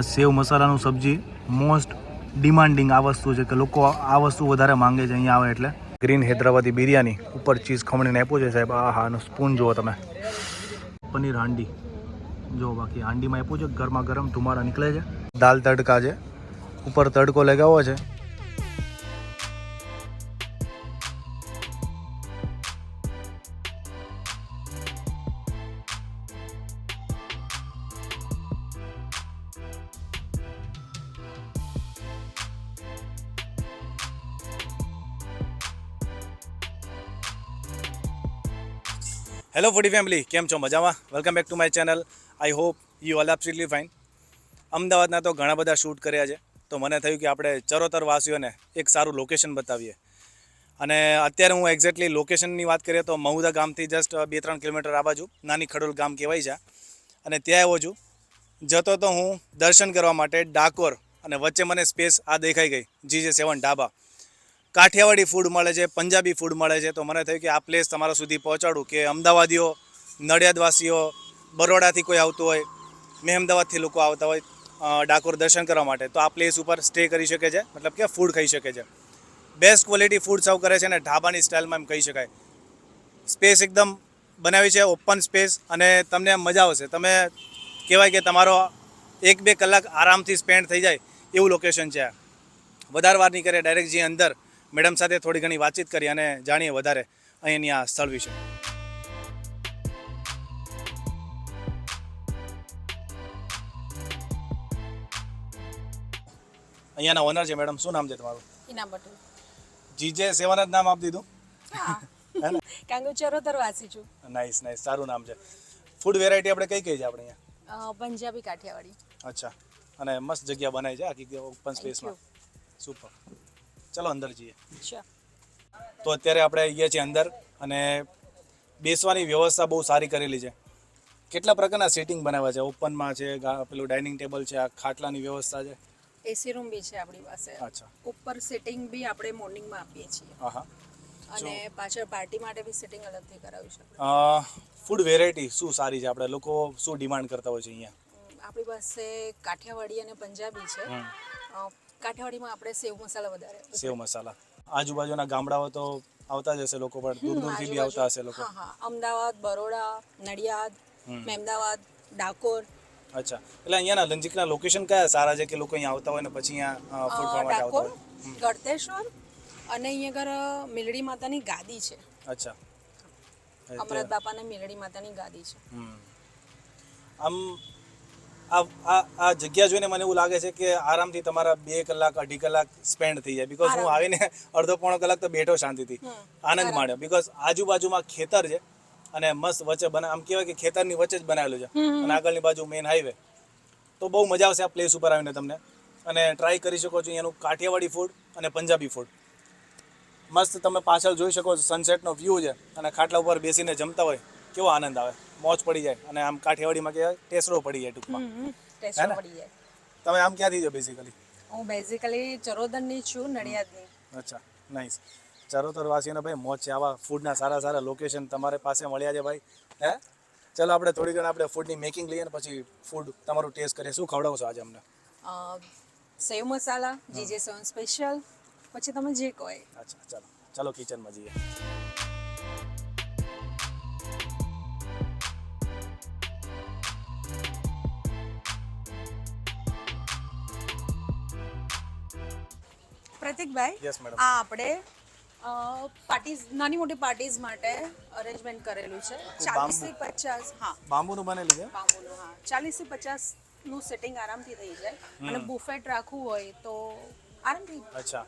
સેવ મસાલાનું સબ્જી most demanding આ વસ્તુ છે કે લોકો આ વસ્તુ વધારે માંગે છે અહીંયા આવે એટલે. ગ્રીન હૈદરાબાદી બિરયાની ઉપર ચીઝ ખમણીને આપ્યું છે સાહેબ. આ હા સ્પૂન જુઓ તમે. પનીર હાંડી જો, બાકી હાંડીમાં આપ્યું છે ગરમા ગરમ ધુમાડા નીકળે છે. દાલ તડકા છે, ઉપર તડકો લગાવ્યો છે. હેલો ફૂડી ફેમિલી, કેમ છો? મજામાં? Welcome back to my channel. I hope you all absolutely fine. અમદાવાદના તો ઘણા બધા શૂટ કર્યા છે, તો મને થયું કે આપણે ચરોતર વાસીઓને એક સારું લોકેશન બતાવીએ. અને અત્યારે હું એક્ઝેક્ટલી લોકેશનની વાત કરીએ તો મહુધા ગામથી જસ્ટ 2-3 કિલોમીટર આ બાજુ નાની ખડોલ ગામ કહેવાય છે, અને ત્યાં આવ્યો છું. જતો તો હું દર્શન કરવા માટે ડાકોર, અને વચ્ચે મને સ્પેસ આ દેખાઈ ગઈ GJ7 ઢાબા. કાઠિયાવાડી ફૂડ મળે છે, પંજાબી ફૂડ મળે છે, તો મને થયું કે આ પ્લેસ તમારા સુધી પહોંચાડું કે અમદાવાદીઓ, નડિયાદવાસીઓ, બરોડાથી કોઈ આવતું હોય, મેં અમદાવાદથી લોકો આવતા હોય ડાકોર દર્શન કરવા માટે, તો આ પ્લેસ ઉપર સ્ટે કરી શકે છે, મતલબ કે ફૂડ ખાઈ શકે છે. બેસ્ટ ક્વોલિટી ફૂડ સર્વ કરે છે અને ઢાબાની સ્ટાઇલમાં એમ કહી શકાય. સ્પેસ એકદમ બનાવી છે, ઓપન સ્પેસ, અને તમને મજા આવશે. તમે કહેવાય કે તમારો 1-2 કલાક આરામથી સ્પેન્ડ થઈ જાય એવું લોકેશન છે. વધારે વાર નહીં કરે, ડાયરેક્ટ જે અંદર મેડમ સાથે થોડી ઘણી વાતચીત કરી અને જાણીએ વધારે અહીંની આ સ્થળ વિશે. અહીંયાના ઓનર છે મેડમ, શું નામ છે તમારું? ઈના બટુ. GJ7 જ નામ આપી દીધું? હા, કારણ કે ચરોતર વાસી છું. નાઇસ નાઇસ, સારું નામ છે. ફૂડ વેરાયટી આપણે કઈ કઈ છે આપણે અહીંયા? પંજાબી કાઠિયાવાડી. અચ્છા, અને મસ્ત જગ્યા બનાવી છે આખી ઓપન સ્પેસમાં. સુપર. ચલો અંદર જઈએ. તો અત્યારે આપણે આવીએ છીએ અંદર, અને બેસવાની વ્યવસ્થા બહુ સારી કરેલી છે. કેટલા પ્રકારના સેટિંગ બનાવ્યા છે? ઓપનમાં છે, પેલું ડાઇનિંગ ટેબલ છે, આ ખાટલાની વ્યવસ્થા છે, એસી રૂમ બી છે આપણી પાસે. અચ્છા. ઉપર સેટિંગ બી આપણે મોર્નિંગમાં આપીએ છીએ. હા. અને પાછળ પાર્ટી માટે બી સેટિંગ અલગથી કરાવી શકીએ. ફૂડ વેરાયટી શું સારી છે? આપણે લોકો શું ડિમાન્ડ કરતા હોય છે અહીંયા? આપણી પાસે કાઠિયાવાડી અને પંજાબી છે. કાઠિયાવાડીમાં આપણે સેવ મસાલા વધારે. સેવ મસાલા. આજુબાજુના ગામડાઓ તો આવતા જ હશે લોકો, પણ દૂર દૂરથી બી આવતા હશે લોકો. હા, અમદાવાદ, બરોડા, નડિયાદ, મહેમદાવાદ, ડાકોર. અચ્છા, એટલે અહીંયાના નજીકના લોકેશન કયા સારા છે કે લોકો અહીંયા આવતા હોય ને પછી અહીંયા ફૂડ ખાવા માટે આવતા હોય? ગળતેશ્વર, અને અહીંયા આગળ મિલડી માતાની ગાદી છે. અચ્છા, અમરત બાપાના મિલડી માતાની ગાદી છે. આમ આ જગ્યા જોઈને મને એવું લાગે છે કે આરામથી તમારા 2 કલાક 2.5 કલાક સ્પેન્ડ થઈ જાય. બીકોઝ હું આવીને અડધો-પોણો કલાક તો બેઠો શાંતિથી, આનંદ માણ્યો. બીકોઝ આજુબાજુમાં ખેતર છે, અને મસ્ત વચ્ચે આમ કહેવાય કે ખેતરની વચ્ચે જ બનાવેલું છે, અને આગળની બાજુ મેઇન હાઈવે. તો બહુ મજા આવશે આ પ્લેસ ઉપર આવીને તમને, અને ટ્રાય કરી શકો છો અહીંયાનું કાઠિયાવાડી ફૂડ અને પંજાબી ફૂડ. મસ્ત તમે પાછળ જોઈ શકો છો, સનસેટનો વ્યૂ છે, અને ખાટલા ઉપર બેસીને જમતા હોય કેવો આનંદ આવે, મોજ પડી જાય. અને આમ કાઠિયાવાડીમાં કહેવાય ટેસરો પડી જાય ટૂંકમાં. તમે આમ ક્યાંથી છો બેઝિકલી? હું બેઝિકલી ચરોતરની છું, નડિયાદની. અચ્છા, નાઇસ. ચરોતર વાસીઓને ભાઈ મોજ છે. આવા ફૂડના સારા સારા લોકેશન તમારે પાસે મળ્યા છે ભાઈ. હે, ચલો આપણે થોડી ઘણી આપણે ફૂડની મેકિંગ લઈએ ને પછી ફૂડ તમારું ટેસ્ટ કરીએ. શું ખવડાવશો આજે અમને? સેવ મસાલા, GJ7 સ્પેશિયલ, પછી તમે જે કહો. અચ્છા, ચલો કિચનમાં જઈએ. પ્રતિકભાઈ, યસ મેડમ. આ આપણે પાર્ટીઝ, નાની મોટી પાર્ટીઝ માટે અરેન્જમેન્ટ કરેલું છે. 40 થી 50. હા, બાંબુનું બનેલું છે? બાંબુનું. હા, 40 થી 50 નું સેટિંગ આરામથી થઈ જાય, અને બુફેટ રાખવું હોય તો આરામથી. અચ્છા,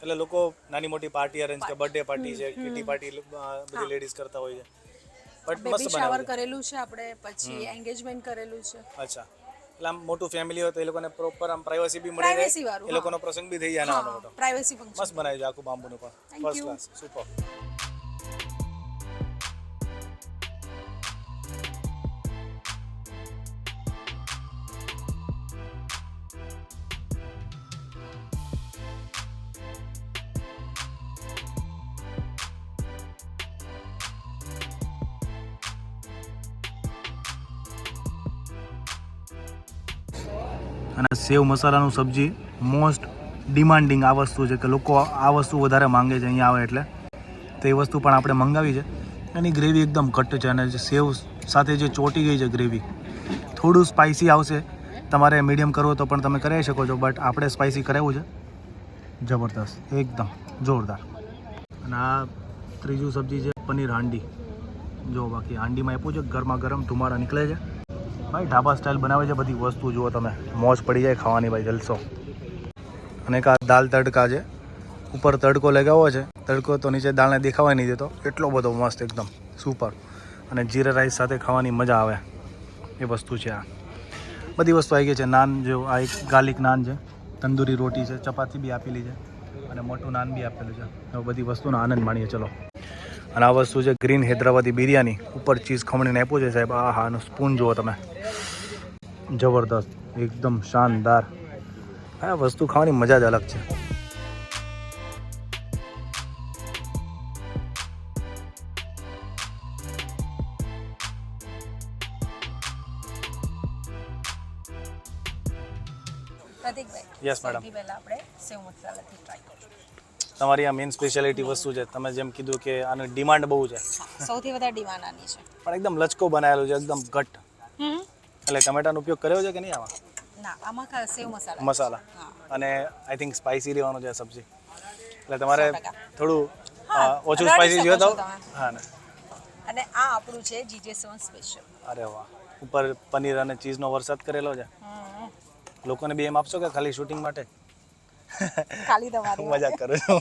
એટલે લોકો નાની મોટી પાર્ટી અરેન્જ કે બર્થડે પાર્ટી છે, કિટી પાર્ટી બધી લેડીઝ કરતા હોય છે. બટ બેબી શાવર કરેલું છે આપણે, પછી એન્ગેજમેન્ટ કરેલું છે. અચ્છા, એટલે આમ મોટું ફેમિલી હોય તો એ લોકોને પ્રોપર આમ પ્રાઇવસી બી મળી જાય, એ લોકોનો પ્રસંગ બી થઈ જાય નાનો મોટો. પ્રાઇવસી ફંક્શન મસ્ત બનાવ્યું છે આખું બાંબુનું પણ. First class, super. અને સેવ મસાલાનું સબ્જી મોસ્ટ ડિમાન્ડિંગ આ વસ્તુ છે કે લોકો આ વસ્તુ વધારે માંગે છે અહીંયા આવે એટલે. તો એ વસ્તુ પણ આપણે મંગાવી છે. એની ગ્રેવી એકદમ ઘટ્ટ છે અને જે સેવ સાથે જે ચોટી ગઈ છે ગ્રેવી, થોડું સ્પાઇસી આવશે. તમારે મીડિયમ કરવો તો પણ તમે કરાવી શકો છો, બટ આપણે સ્પાઇસી કરાવ્યું છે. જબરદસ્ત, એકદમ જોરદાર. અને આ ત્રીજું સબ્જી છે પનીર હાંડી. જો બાકી હાંડીમાં આપ્યું છે, ગરમા ગરમ ધુમાડા નીકળે છે. ભાઈ ઢાબા સ્ટાઇલ બનાવે છે બધી વસ્તુ. જુઓ તમે, મોજ પડી જાય ખાવાની ભાઈ, જલસો. અને એક આ દાલ તડકા છે, ઉપર તડકો લગાવ્યો છે. તડકો તો નીચે દાળને દેખાવા નહીં દેતો, એટલો બધો મસ્ત, એકદમ સુપર. અને જીરા રાઈસ સાથે ખાવાની મજા આવે એ વસ્તુ છે. આ બધી વસ્તુ આવી ગઈ છે. નાન, જો આ એક ગાર્લિક નાન છે, તંદૂરી રોટી છે, ચપાતી બી આપેલી છે અને મોટું નાન બી આપેલું છે. હવે બધી વસ્તુનો આનંદ માણીએ ચલો. અને આ વસ્તુ છે ગ્રીન હૈદરાબાદી બિરયાની, ઉપર ચીઝ ખમણીને આપ્યું છે સાહેબ. આ હા, સ્પૂન જુઓ તમે, જબરદસ્ત, એકદમ શાનદાર. આ વસ્તુ ખાવાની મજા જ અલગ છે. પ્રતીકભાઈ, યસ મેડમ. સૌથી પહેલા આપણે સેવ મસાલાથી ટ્રાય કરીશું. તમારી આ મેઇન સ્પેશિયાલિટી વસ્તુ છે. તમે જેમ કીધું કે આની ડિમાન્ડ બહુ છે, સૌથી વધારે ડિમાન્ડ આની છે. પણ એકદમ લચકો બનાવેલું છે, એકદમ ઘટ. હમ એટલે ટમેટાનો ઉપયોગ કર્યો છે કે નહીં આમાં? ના, આમાં ખાસ સેવ મસાલા મસાલા. હા. અને આઈ થિંક સ્પાઇસી લેવાનું છે આ સબ્જી, એટલે તમારે 100%. થોડું હા, ઓછું રડી સ્પાઇસી શકો જોઈએ તો. છો તમે. હા ને. અને આ આપણું છે GJ7 સ્પેશિયલ. અરે વાહ, ઉપર પનીર અને ચીઝનો વરસાદ કરેલો છે. લોકોને બી એમ આપશો કે ખાલી શૂટિંગ માટે? ખાલી તમારી મજાક કરું છું.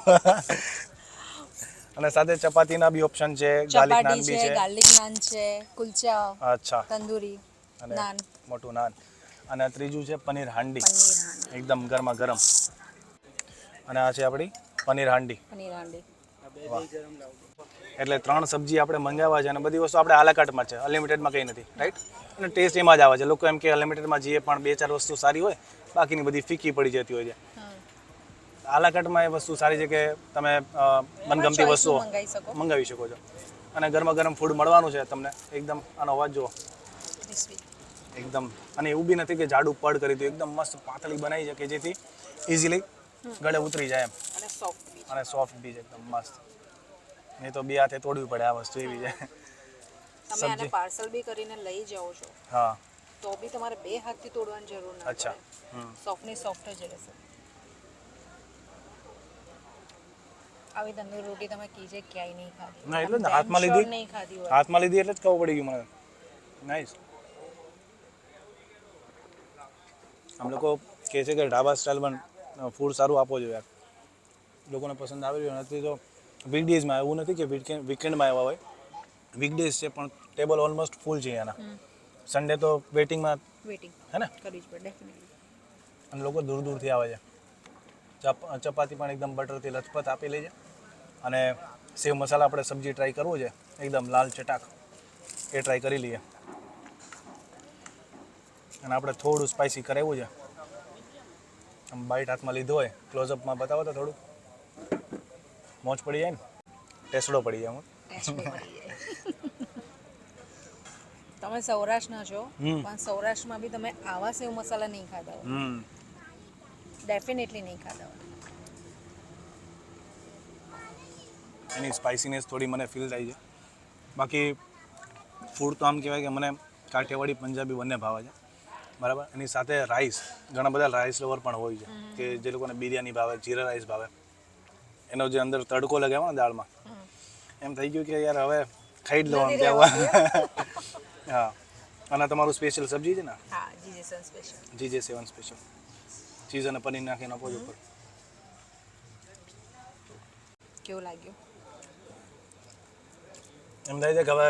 અને સાથે ચપાતીના બી ઓપ્શન છે, ગાર્લિક નાન ચપાટી બી છે, છે. ગાર્લિક નાન છે, કુલચા, અચ્છા. તંદૂરી અને નાન, મોટું નાન. અને ત્રીજું છે પનીર હાંડી, પનીર હાંડી. એકદમ ગરમા ગરમ. અને આ છે આપણી પનીર હાંડી. પનીર હાંડી. વાહ. એટલે 3 સબ્જી આપણે મંગાવ્યા છે અને બધી વસ્તુ આપણે આલાકાટમાં છે, અનલિમિટેડમાં કંઈ નથી, રાઈટ? અને ટેસ્ટ એમાં જ આવે છે. લોકો એમ કે અનલિમિટેડમાં જઈએ પણ 2-4 વસ્તુ સારી હોય, બાકીની બધી ફીકી પડી જતી હોય છે. આલાકાટમાં એ વસ્તુ સારી છે કે તમે મનગમતી વસ્તુઓ મંગાવી શકો. મંગાવી શકો છો. અને ગરમા ગરમ ફૂડ મળવાનું છે તમને. એકદમ આનો અવાજ જુઓ, ક્રિસ્પી. એકદમ. અને એવું બી નથી કે જાડું પડ કરી દીધું, એકદમ મસ્ત પાતળી બનાવી છે કે જેથી ઇઝીલી ગળે ઉતરી જાય એમ. અને સોફ્ટ બી. અને સોફ્ટ બી છે, એકદમ મસ્ત. નહીં તો બે હાથે તોડવી પડે આ વસ્તુ, એવી છે. તમે આને પાર્સલ બી કરીને લઈ જાઓ છો હા. તો બી તમારે 2 હાથથી તોડવાની જરૂર નથી. અચ્છા. સોફ્ટ ની સોફ્ટ જ રહેશે. આવી તંદૂરી રોટી તમે કીજે ક્યાંય નહીં ખાધી. ના, એટલે જ ને, આમ હાથમાં damn લીધી. sure નહીં ખાધી હોય. હાથમાં લીધી એટલે જ ખબર પડી ગયું મને. નાઈસ. આમ લોકો કહે છે કે ઢાબા સ્ટાઇલ પણ ફૂડ સારું આપો જોઈએ યાર, લોકોને પસંદ આવી રહ્યું નથી. તો વીકડેઝમાં એવું નથી કે વીકેન્ડમાં આવ્યા હોય, વીકડેઝ છે પણ ટેબલ ઓલમોસ્ટ ફૂલ છે એના. સન્ડે તો વેટિંગમાં, વેટિંગ હે ને? કરવી જ પડે ડેફિનેટલી. અને લોકો દૂર દૂરથી આવે છે. ચપાતી પણ એકદમ બટરથી લથપથ આપેલી છે. અને સેવ મસાલા આપણે સબ્જી ટ્રાય કરવું છે, એકદમ લાલ ચટાક, એ ટ્રાય કરી લઈએ. અને આપણે થોડું સ્પાઇસી કરાવ્યું છે. આમ બાઈટ હાથમાં લીધો હોય, ક્લોઝઅપમાં બતાવો તો થોડું મોજ પડી જાય ને, ટેસડો પડી જાય. ટેસ્ટ બી પડી જાય. તમે સૌરાષ્ટ્રના છો પણ સૌરાષ્ટ્રમાં બી તમે આવા સેવ મસાલા નહીં ખાધા હોય. ડેફિનેટલી નહીં ખાધા હોય. એની સ્પાઇસીનેસ થોડી મને ફીલ થાય છે. બાકી ફૂડ તો આમ કહેવાય કે મને કાઠિયાવાડી પંજાબી બંને ભાવે છે, બરાબર. એની સાથે રાઈસ, ઘણા બધા રાઈસ લવર પણ હોય છે કે જે લોકોને બિરયાની ભાવે, જીરા રાઈસ ભાવે. એનો જે અંદર તડકો લગાવ્યો ને દાળમાં, એમ થઈ ગયું કે યાર હવે ખાઈ જ લેવાનું ત્યાં. હા. અને તમારું સ્પેશિયલ સબ્જી છે ને? હા, GJ7 special. GJ7 special. Cheese અને પનીર નાખીને આપો છો ઉપર. કેવું લાગ્યું? એમ થાય છે કે હવે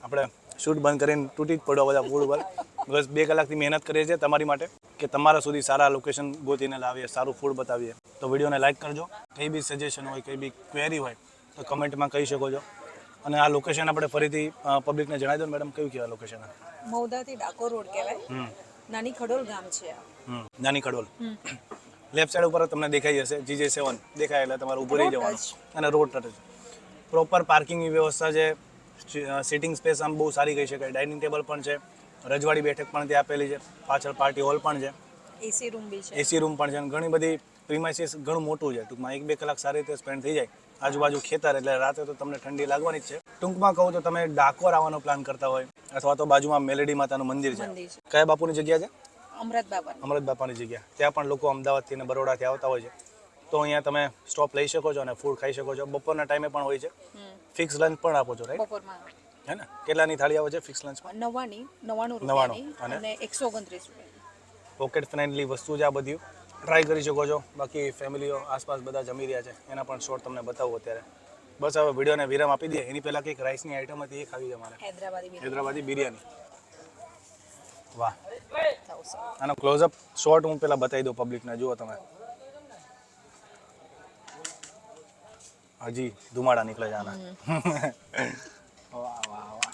આપણે શૂટ બંધ કરીને તૂટી જ પડો બધા ફૂડ ઉપર. બસ 2 કલાકથી મહેનત કરીએ છીએ તમારી માટે કે તમારા સુધી સારા લોકેશન ગોતીને લાવીએ, સારું ફૂડ બતાવીએ. તો વિડીયોને લાઇક કરજો. કંઈ બી સજેશન હોય, કંઈ બી ક્વેરી હોય તો કમેન્ટમાં કહી શકો છો. અને આ લોકેશન આપણે ફરીથી પબ્લિકને જણાવી દો મેડમ, કયું કહેવાય લોકેશન? મૌદાથી ડાકોર રોડ કહેવાય. નાની ખડોલ ગામ છે આ. નાની ખડોલ. લેફ્ટ સાઈડ ઉપર તમને દેખાઈ જશે GJ7 દેખાય એટલે તમારે ઊભું રહી જવાનું. અને રોડ ટચ પ્રોપર પાર્કિંગની વ્યવસ્થા છે. સિટિંગ સ્પેસ આમ બહુ સારી કહી શકાય. ડાઇનિંગ ટેબલ પણ છે, રજવાડી બેઠક પણ ત્યાં આપેલી છે, પાછળ પાર્ટી હોલ પણ છે. એસી રૂમ બી છે. એસી રૂમ પણ છે અને ઘણી બધી પ્રીમાઇસીસ ઘણું મોટું છે. ટૂંકમાં 1-2 કલાક સારી રીતે સ્પેન્ડ થઈ જાય. આજુબાજુ ખેતર એટલે રાતે તો તમને ઠંડી લાગવાની જ છે. ટૂંકમાં કહું તો તમે ડાકોર આવવાનો પ્લાન કરતા હોય અથવા તો બાજુમાં મેલેડી માતાનું મંદિર છે. મંદિર છે. કયા બાપુની જગ્યા છે? અમૃત બાબા. અમૃત બાપાની જગ્યા. ત્યાં પણ લોકો અમદાવાદથી અને બરોડાથી આવતા હોય છે. તો અહીંયા તમે સ્ટોપ લઈ શકો છો અને ફૂડ ખાઈ શકો છો. બપોરના ટાઈમે પણ હોય છે. ફિક્સ લંચ પણ આપો છો, રાઈટ? બપોરમાં હે ને? કેટલાની થાળી આવે છે ફિક્સ લંચમાં? 99 રૂપિયાની અને 129 રૂપિયા. પોકેટ ફ્રેન્ડલી વસ્તુ છે આ બધી. ટ્રાય કરી શકો છો. બાકી ફેમિલીઓ આસપાસ બધા જમી રહ્યા છે એના પણ શોર્ટ તમને બતાવું અત્યારે. બસ હવે વિડીયોને વિરામ આપી દઈએ. એની પહેલાં કંઈક રાઈસની આઈટમ હતી એ ખાવી છે મારે. હૈદરાબાદી બિરયાની. વાહ, આનો ક્લોઝઅપ શોર્ટ હું પહેલાં બતાવી દઉં પબ્લિકને. જુઓ તમે, હજી ધુમાડા નીકળે છે આના. વાહ વાહ વાહ.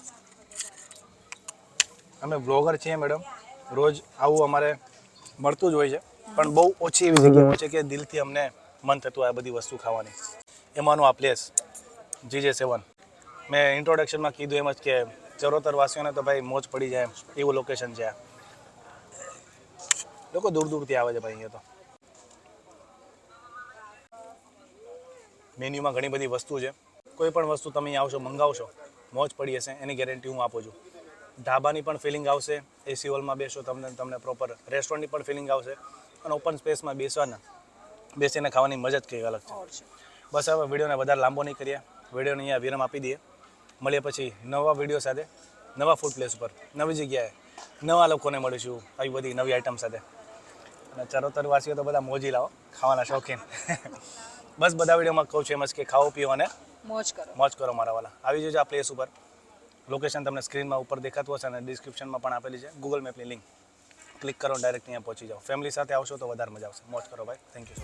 અમે બ્લોગર છીએ મેડમ, રોજ આવું અમારે મળતું જ હોય છે, પણ બહુ ઓછી એવી જગ્યા હોય છે કે દિલથી અમને મન થતું આ બધી વસ્તુ ખાવાની. એમાંનું આ પ્લેસ GJ7. મેં ઇન્ટ્રોડક્શનમાં કીધું એમ જ કે ચરોતર વાસીઓને તો ભાઈ મોજ પડી જાય એવું લોકેશન છે આ. લોકો દૂર દૂરથી આવે છે ભાઈ અહીંયા તો. મેન્યુમાં ઘણી બધી વસ્તુ છે. કોઈ પણ વસ્તુ તમે અહીંયા આવશો, મંગાવશો, મોજ પડી હશે એની ગેરંટી હું આપું છું. ઢાબાની પણ ફિલિંગ આવશે, એસી હોલમાં બેસો તમને પ્રોપર રેસ્ટોરન્ટની પણ ફિલિંગ આવશે અને ઓપન સ્પેસમાં બેસીને ખાવાની મજા જ કંઈક અલગ છે. બસ હવે વિડીયોને વધારે લાંબો નહીં કરીએ, વિડીયોને અહીંયા વિરામ આપી દઈએ. મળીએ પછી નવા વિડીયો સાથે, નવા ફૂડ પ્લેસ ઉપર, નવી જગ્યાએ, નવા લોકોને મળીશું આવી બધી નવી આઈટમ સાથે. અને ચરોતરવાસીઓ તો બધા મોજી લાવો, ખાવાના શોખીન. બસ બધા વિડીયોમાં કહું છું એમ જ કે ખાઓ પીઓ અને મોજ કરો મારા વાલા. આવી જજો આ પ્લેસ ઉપર. લોકેશન તમને સ્ક્રીનમાં ઉપર દેખાતું હશે અને ડિસ્ક્રિપ્શનમાં પણ આપેલી છે. ગૂગલ મેપની લિંક ક્લિક કરો, ડાયરેક્ટ અહીંયા પહોંચી જાઓ. ફેમિલી સાથે આવશો તો વધારે મજા આવશે. મોજ કરો ભાઈ. Thank you.